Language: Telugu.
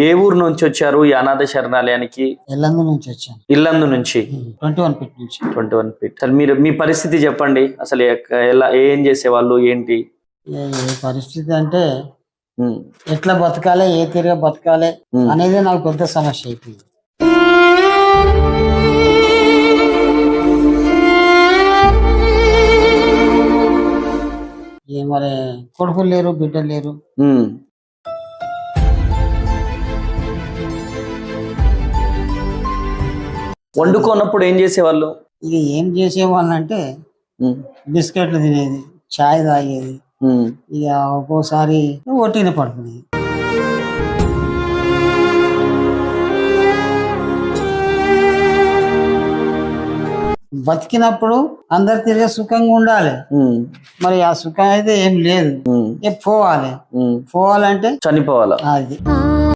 ఏ ఊరు నుంచి వచ్చారు ఈ అనాథ శరణాలయానికి? ఎల్లందు నుంచి వచ్చాను. ఇల్లందు నుంచి 21 ఫీట్ నుంచి. 21 ఫీట్. అసలు మీరు మీ పరిస్థితి చెప్పండి. అసలు ఎలా ఏం చేసేవాళ్ళు ఏంటి? ఏ పరిస్థితి అంటే ఎట్లా బతకాలి, ఏ తీరుగా బతకాలి అనేది నాకు పెద్ద సమస్య అయిపోయింది. మరి కొడుకులు లేరు, బిడ్డలు లేరు. వండుకున్నప్పుడు ఏం చేసేవాళ్ళు? ఇక ఏం చేసేవాళ్ళు అంటే బిస్కెట్లు తినేది, చాయ్ తాగేది, ఇక ఒక్కోసారి ఒట్టిన పడుకునేది. బతికినప్పుడు అందరు తిరిగే సుఖంగా ఉండాలి. మరి ఆ సుఖం అయితే ఏం లేదు. పోవాలంటే చనిపోవాలా? అది